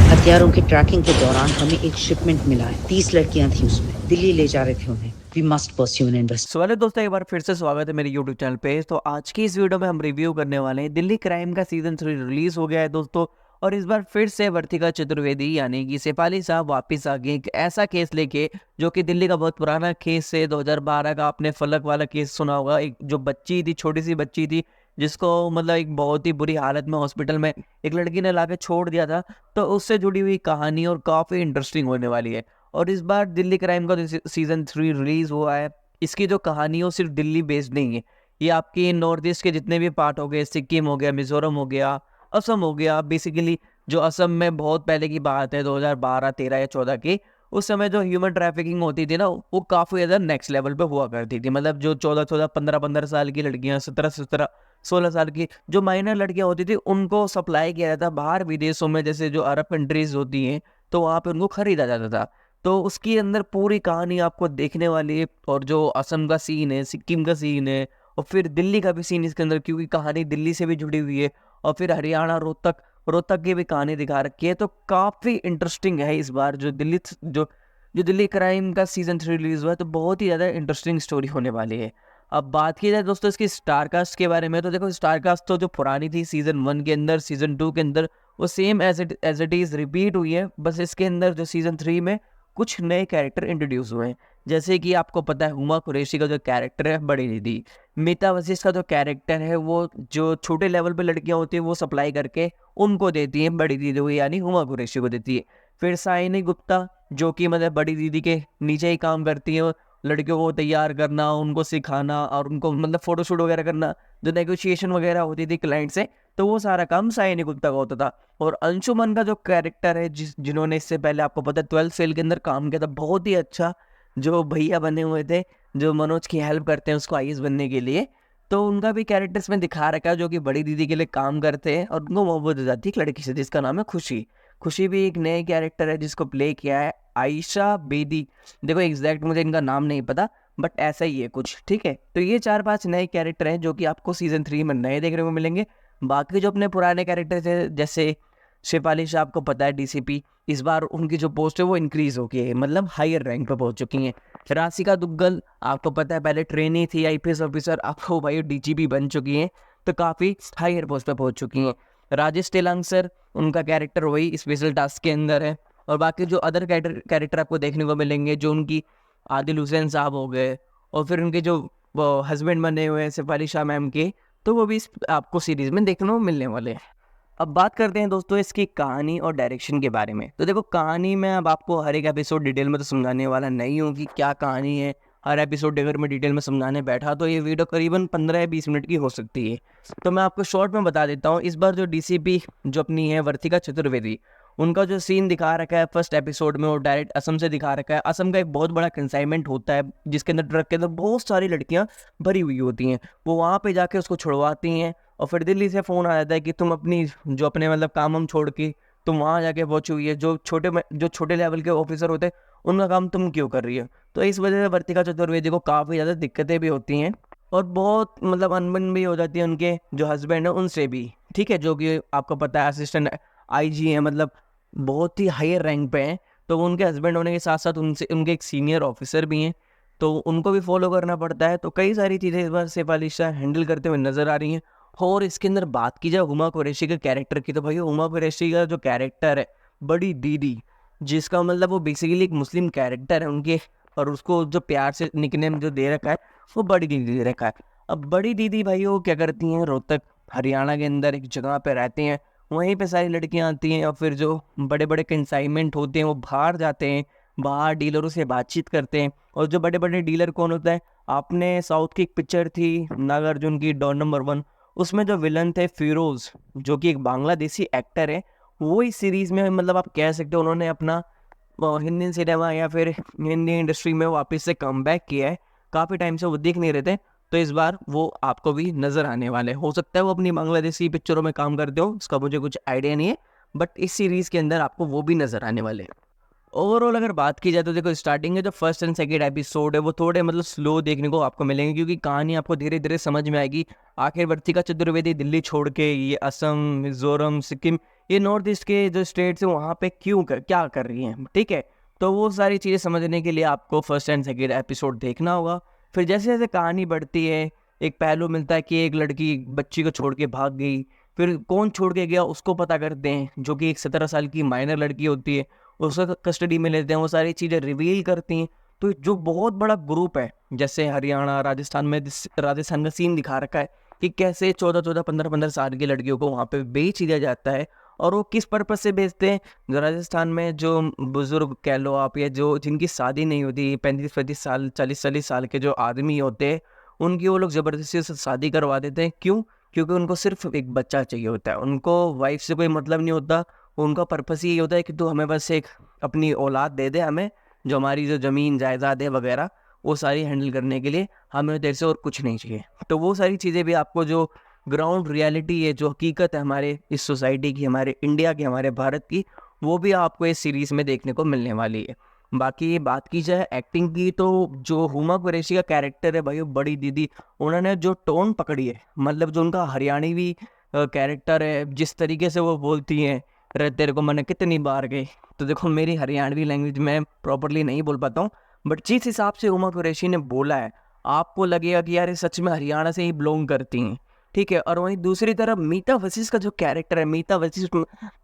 हथियारों की ट्रैकिंग के दौरान हमें एक शिपमेंट मिला है। 30 लड़कियां थी उसमें, दिल्ली ले जा रहे थे उन्हें। We must pursue an investigation. So hello दोस्तों, एक बार फिर से स्वागत है मेरे यूट्यूब चैनल पे। तो आज की इस वीडियो में हम रिव्यू करने वाले हैं दिल्ली क्राइम का सीजन 3 रिलीज हो गया है दोस्तों। और इस बार फिर से वर्तिका चतुर्वेदी यानी कि शेफाली साहब वापस आ गए एक ऐसा केस लेके जो कि दिल्ली का बहुत पुराना केस है। 2012 का आपने फलक वाला केस सुना होगा। एक जो बच्ची थी, छोटी सी बच्ची थी, जिसको मतलब एक बहुत ही बुरी हालत में हॉस्पिटल में एक लड़की ने लाके छोड़ दिया था। तो उससे जुड़ी हुई कहानी और काफ़ी इंटरेस्टिंग होने वाली है। और इस बार दिल्ली क्राइम का सीजन 3 रिलीज हुआ है। इसकी जो कहानी है वो सिर्फ दिल्ली बेस्ड नहीं है, ये आपके नॉर्थ ईस्ट के जितने भी पार्ट हो गए, सिक्किम हो गया, मिजोरम हो गया, असम हो गया। बेसिकली जो असम में बहुत पहले की बात है, 2012, 13 या 14 की, उस समय जो ह्यूमन ट्रैफिकिंग होती थी ना, वो काफ़ी ज़्यादा नेक्स्ट लेवल पे हुआ करती थी। मतलब जो 14-14, 15-15 साल की लड़कियां, 17-17, 16 साल की जो माइनर लड़कियां होती थी, उनको सप्लाई किया जाता बाहर विदेशों में, जैसे जो अरब कंट्रीज होती हैं, तो वहाँ पे उनको खरीदा जाता था। तो उसके अंदर पूरी कहानी आपको देखने वाली है। और जो असम का सीन है, सिक्किम का सीन है, और फिर दिल्ली का भी सीन इसके अंदर, क्योंकि कहानी दिल्ली से भी जुड़ी हुई है। और फिर हरियाणा, रोहतक रोहतक की भी कहानी दिखा रखी है। तो काफ़ी इंटरेस्टिंग है इस बार जो दिल्ली क्राइम का सीजन 3 रिलीज हुआ है। तो बहुत ही ज़्यादा इंटरेस्टिंग स्टोरी होने वाली है। अब बात की जाए दोस्तों इसकी स्टारकास्ट के बारे में, तो देखो स्टारकास्ट तो जो पुरानी थी सीजन 1 के अंदर, सीजन 2 के अंदर, वो same as it is repeat हुई है। बस इसके अंदर जो सीजन 3 में कुछ नए कैरेक्टर इंट्रोड्यूस हुए हैं। जैसे कि आपको पता है, हुमा कुरैशी का जो कैरेक्टर है बड़ी दीदी, मीता वशिष्ठ का जो कैरेक्टर है, वो जो छोटे लेवल पे लड़कियां होती हैं वो सप्लाई करके उनको देती हैं, बड़ी दीदी को यानी हुमा कुरैशी को देती है। फिर साइनी गुप्ता, जो कि मतलब बड़ी दीदी के नीचे ही काम करती है, लड़कियों को तैयार करना, उनको सिखाना और उनको मतलब फोटोशूट वगैरह करना, जो नेगोशिएशन वगैरह होती थी क्लाइंट से, तो वो सारा काम साइनी गुप्ता का होता था। और अंशुमन का जो कैरेक्टर है, जिन्होंने इससे पहले आपको पता है 12 फेल के अंदर काम किया था, बहुत ही अच्छा, जो भैया बने हुए थे, जो मनोज की हेल्प करते हैं उसको आईएएस बनने के लिए, तो उनका भी कैरेक्टर्स में दिखा रखा है, जो कि बड़ी दीदी के लिए काम करते हैं और उनको मोहब्बत हो जाती है एक लड़की से जिसका नाम है खुशी। खुशी भी एक नए कैरेक्टर है जिसको प्ले किया है आयशा बेदी। देखो एग्जैक्ट मुझे इनका नाम नहीं पता, बट ऐसा ही है कुछ, ठीक है। तो ये 4-5 नए कैरेक्टर हैं जो कि आपको सीजन 3 में नए देखने को मिलेंगे। बाकी जो अपने पुराने कैरेक्टर थे, जैसे शेफाली शाह, आपको पता है डीसीपी, इस बार उनकी जो पोस्ट है वो इंक्रीज हो गई है, मतलब हायर रैंक पे पहुंच चुकी हैं। राशिका दुग्गल, आपको पता है पहले ट्रेनी थी आईपीएस ऑफिसर, आपको भाई डीजीपी बन चुकी हैं, तो काफ़ी हायर पोस्ट पे पहुंच चुकी हैं। राजेश तेलंग सर, उनका कैरेक्टर वही स्पेशल टास्क के अंदर है। और बाकी जो अदर कैरेक्टर आपको देखने को मिलेंगे, जो उनकी आदिल हुसैन साहब हो गए, और फिर उनके जो वो हस्बैंड बने हुए हैं शेफाली शाह मैम के, तो वो भी आपको सीरीज में देखने को मिलने वाले हैं। अब बात करते हैं दोस्तों इसकी कहानी और डायरेक्शन के बारे में। तो देखो कहानी में अब आपको हर एक एपिसोड डिटेल में तो समझाने वाला नहीं हूँ कि क्या कहानी है। हर एपिसोड अगर मैं डिटेल में समझाने बैठा तो ये वीडियो करीबन 15 या 20 मिनट की हो सकती है। तो मैं आपको शॉर्ट में बता देता हूँ। इस बार जो डीसीपी जो अपनी है वर्तिका चतुर्वेदी, उनका जो सीन दिखा रखा है फर्स्ट एपिसोड में, वो डायरेक्ट असम से दिखा रखा है। असम का एक बहुत बड़ा कंसाइनमेंट होता है जिसके अंदर ट्रक के अंदर बहुत सारी लड़कियाँ भरी हुई होती हैं। वो वहाँ पर जाके उसको छुड़वाती हैं, और फिर दिल्ली से फ़ोन आ जाता है कि तुम अपनी जो अपने मतलब काम हम छोड़ के तुम वहाँ जाके पहुँची हुई है। जो छोटे लेवल के ऑफिसर होते हैं उनका काम तुम क्यों कर रही है। तो इस वजह से वर्तिका चतुर्वेदी को काफ़ी ज़्यादा दिक्कतें भी होती हैं, और बहुत मतलब अनबन भी हो जाती है उनके जो हस्बैंड है उनसे भी, ठीक है, जो कि आपको पता है असिस्टेंट आईजी है, मतलब बहुत ही हायर रैंक पे हैं। तो वो उनके हस्बैंड होने के साथ साथ उनसे उनके एक सीनियर ऑफिसर भी हैं, तो उनको भी फॉलो करना पड़ता है। तो कई सारी चीज़ें इस बार शेफाली शाह हैंडल करते हुए नजर आ रही हैं। और इसके अंदर बात की जाए हुमा कुरैशी के कैरेक्टर की, तो भाई हुमा कुरैशी का जो कैरेक्टर है बड़ी दीदी, जिसका मतलब वो बेसिकली एक मुस्लिम कैरेक्टर है उनके, और उसको जो प्यार से निकनेम जो दे रखा है वो बड़ी दीदी दे रखा है। अब बड़ी दीदी भाई वो क्या करती हैं, रोहतक हरियाणा के अंदर एक जगह पे रहती हैं, वहीं पे सारी लड़कियां आती हैं, और फिर जो बड़े बड़े कंसाइनमेंट होते हैं वो बाहर जाते हैं, बाहर डीलरों से बातचीत करते हैं। और जो बड़े बड़े डीलर कौन होता है, आपने साउथ की एक पिक्चर थी नागार्जुन की, डॉन नंबर 1, उसमें जो विलन थे फिरोज, जो कि एक बांग्लादेशी एक्टर है, वो इस सीरीज में मतलब आप कह सकते हो उन्होंने अपना हिंदी सिनेमा या फिर हिंदी इंडस्ट्री में वापस से कमबैक किया है। काफ़ी टाइम से वो दिख नहीं रहे थे, तो इस बार वो आपको भी नज़र आने वाले। हो सकता है वो अपनी बांग्लादेशी पिक्चरों में काम करते हो, उसका मुझे कुछ आइडिया नहीं है, बट इस सीरीज़ के अंदर आपको वो भी नज़र आने वाले हैं। ओवरऑल अगर बात की जाए तो देखो स्टार्टिंग के जो फर्स्ट एंड सेकंड एपिसोड है वो थोड़े मतलब स्लो देखने को आपको मिलेंगे, क्योंकि कहानी आपको धीरे धीरे समझ में आएगी। आखिर वर्तिका चतुर्वेदी दिल्ली छोड़ के ये असम, मिजोरम, सिक्किम, ये नॉर्थ ईस्ट के जो स्टेट्स हैं वहाँ पे क्या कर रही हैं, ठीक है। तो वो सारी चीज़ें समझने के लिए आपको फर्स्ट एंड सेकंड एपिसोड देखना होगा। फिर जैसे जैसे कहानी बढ़ती है एक पहलू मिलता है कि एक लड़की बच्ची को छोड़ के भाग गई, फिर कौन छोड़ के गया उसको पता करते हैं, जो कि एक 17 साल की माइनर लड़की होती है, उसको कस्टडी में लेते हैं, वो सारी चीज़ें रिवील करती हैं। तो जो बहुत बड़ा ग्रुप है, जैसे हरियाणा, राजस्थान का सीन दिखा रखा है कि कैसे 14-14, 15-15 साल की लड़कियों को वहाँ पे बेच दिया जाता है। और वो किस पर्पज़ से बेचते हैं, जो राजस्थान में जो बुज़ुर्ग कह लो आप, या जो जिनकी शादी नहीं होती, 35-35 साल, 40-40 साल के जो आदमी होते हैं, उनकी वो लोग ज़बरदस्ती से शादी करवा देते हैं। क्यों? क्योंकि उनको सिर्फ एक बच्चा चाहिए होता है, उनको वाइफ से कोई मतलब नहीं होता। उनका पर्पस यही होता है कि तू हमें बस एक अपनी औलाद दे दे, हमें जो हमारी जो ज़मीन जायदाद है वगैरह वो सारी हैंडल करने के लिए हमें तेरे से और कुछ नहीं चाहिए। तो वो सारी चीज़ें भी आपको जो ग्राउंड रियलिटी है, जो हकीकत है हमारे इस सोसाइटी की, हमारे इंडिया की, हमारे भारत की, वो भी आपको इस सीरीज़ में देखने को मिलने वाली है। बाकी बात की जाए एक्टिंग की, तो जो हुमा कुरैशी का कैरेक्टर है भाई, वो बड़ी दीदी, उन्होंने जो टोन पकड़ी है, मतलब जो उनका हरियाणवी कैरेक्टर है, जिस तरीके से वो बोलती हैं, रे तेरे को मैंने कितनी बार गई। तो देखो मेरी हरियाणवी लैंग्वेज में प्रॉपरली नहीं बोल पाता हूँ, बट जिस हिसाब से हुमा कुरैशी ने बोला है, आपको लगेगा कि यार ये सच में हरियाणा से ही बिलोंग करती हैं, ठीक है। और वहीं दूसरी तरफ मीता वशिष्ठ का जो कैरेक्टर है, मीता वशिष्ठ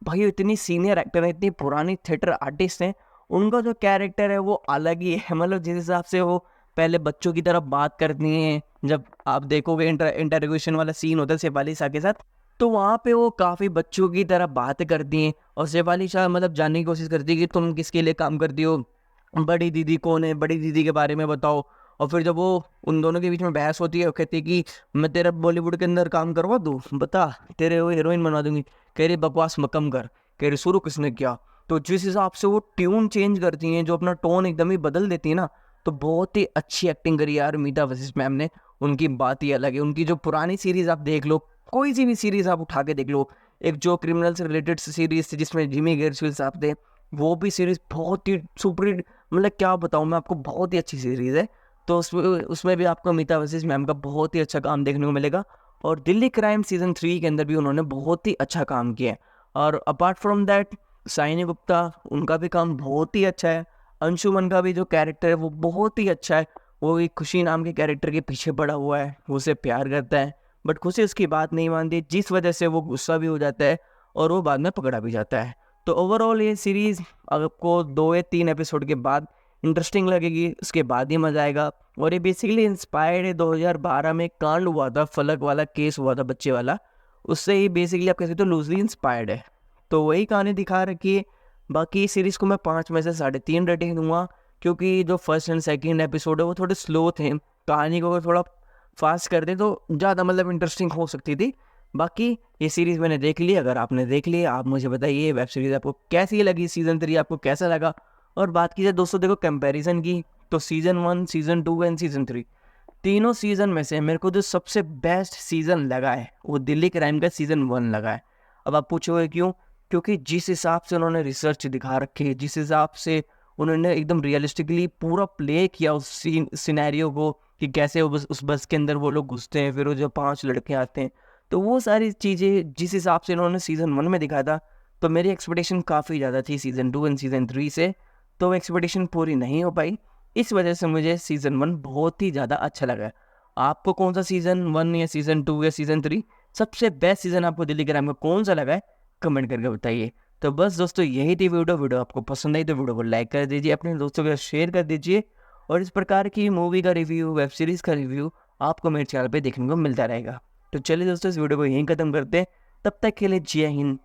भाई इतनी सीनियर एक्टर है, इतनी पुरानी थिएटर आर्टिस्ट हैं, उनका जो कैरेक्टर है वो अलग ही है। मतलब जिस हिसाब से वो पहले बच्चों की तरफ बात करती हैं, जब आप देखोगे इंटरोगेशन वाला सीन होता है शेफाली शाह के साथ, तो वहाँ पे वो काफ़ी बच्चों की तरह बात करती हैं, और शेफाली शाह मतलब जानने की कोशिश करती है कि तुम किसके लिए काम करती हो, बड़ी दीदी कौन है, बड़ी दीदी के बारे में बताओ। और फिर जब वो उन दोनों के बीच में बहस होती है, वो कहती है कि मैं तेरा बॉलीवुड के अंदर काम करवा दूँ, बता तेरे वो हीरोइन बनवा दूंगी। कह रही बकवास कम कर, कह रही शुरू किसने किया। तो जिस हिसाब से वो ट्यून चेंज करती हैं, जो अपना टोन एकदम ही बदल देती है ना, तो बहुत ही अच्छी एक्टिंग करी यार मीता वशिष्ठ मैम ने। उनकी बात ही अलग है। उनकी जो पुरानी सीरीज़ आप देख लो, कोई सी भी सीरीज़ आप उठा के देख लो, एक जो क्रिमिनल से रिलेटेड सीरीज़ थी जिसमें जिमी गेरशफील्ड साहब थे, वो भी सीरीज़ बहुत ही सुपर हिट, मतलब क्या बताऊँ मैं आपको, बहुत ही अच्छी सीरीज़ है। तो उसमें भी आपको मीता वशिष्ठ मैम का बहुत ही अच्छा काम देखने को मिलेगा। और दिल्ली क्राइम सीज़न 3 के अंदर भी उन्होंने बहुत ही अच्छा काम किया है। और apart from that Saini Gupta, उनका भी काम बहुत ही अच्छा है। अंशुमन का भी जो कैरेक्टर है वो बहुत ही अच्छा है। वो एक खुशी नाम के कैरेक्टर के पीछे पड़ा हुआ है, वो उसे प्यार करता है, बट खुशी उसकी बात नहीं मानती, जिस वजह से वो गुस्सा भी हो जाता है और वो बाद में पकड़ा भी जाता है। तो ओवरऑल ये सीरीज़ आपको 2 या 3 एपिसोड के बाद इंटरेस्टिंग लगेगी, उसके बाद ही मज़ा आएगा। और ये बेसिकली इंस्पायर्ड है 2012 में कांड हुआ था, फलक वाला केस हुआ था बच्चे वाला, उससे ही बेसिकली आप कह सकते हो लूजली इंस्पायर्ड है। तो वही कहानी दिखा रखी है। बाकी सीरीज़ को मैं 5 में से 3.5 रेटिंग दूंगा, क्योंकि जो फर्स्ट एंड सेकंड एपिसोड है वो थोड़े स्लो थे। कहानी को अगर थोड़ा फास्ट कर दें तो ज़्यादा मतलब इंटरेस्टिंग हो सकती थी। बाकी ये सीरीज़ मैंने देख ली। अगर आपने देख ली, आप मुझे बताइए वेब सीरीज़ आपको कैसी लगी, सीज़न 3 आपको कैसा लगा। और बात की जाए दोस्तों देखो कंपैरिजन की, तो सीज़न 1, सीज़न 2 एंड सीज़न 3, तीनों सीज़न में से मेरे को जो सबसे बेस्ट सीज़न लगा है वो दिल्ली क्राइम का सीज़न 1 लगा है। अब आप पूछोगे क्यों? क्योंकि जिस हिसाब से उन्होंने रिसर्च दिखा रखी है, जिस हिसाब से उन्होंने एकदम रियलिस्टिकली पूरा प्ले किया उस सिनेरियो को, कि कैसे वो उस बस के अंदर वो लोग घुसते हैं, फिर वो जो 5 लड़के आते हैं, तो वो सारी चीज़ें जिस हिसाब से उन्होंने सीज़न 1 में दिखाया था, तो मेरी एक्सपेक्टेशन काफ़ी ज़्यादा थी सीज़न 2 एंड सीज़न 3 से, तो वो एक्सपेक्टेशन पूरी नहीं हो पाई। इस वजह से मुझे सीज़न 1 बहुत ही ज़्यादा अच्छा लगा। आपको कौन सा सीज़न 1 या सीज़न 2 या सीज़न 3 सबसे बेस्ट सीज़न आपको दिल्ली क्राइम का कौन सा लगा है, कमेंट करके बताइए। तो बस दोस्तों यही थी वीडियो आपको पसंद आई तो वीडियो को लाइक कर दीजिए, अपने दोस्तों के साथ शेयर कर दीजिए, और इस प्रकार की मूवी का रिव्यू, वेब सीरीज़ का रिव्यू आपको मेरे चैनल पे देखने को मिलता रहेगा। तो चलिए दोस्तों इस वीडियो को यहीं ख़त्म करते हैं। तब तक के लिए जय हिंद,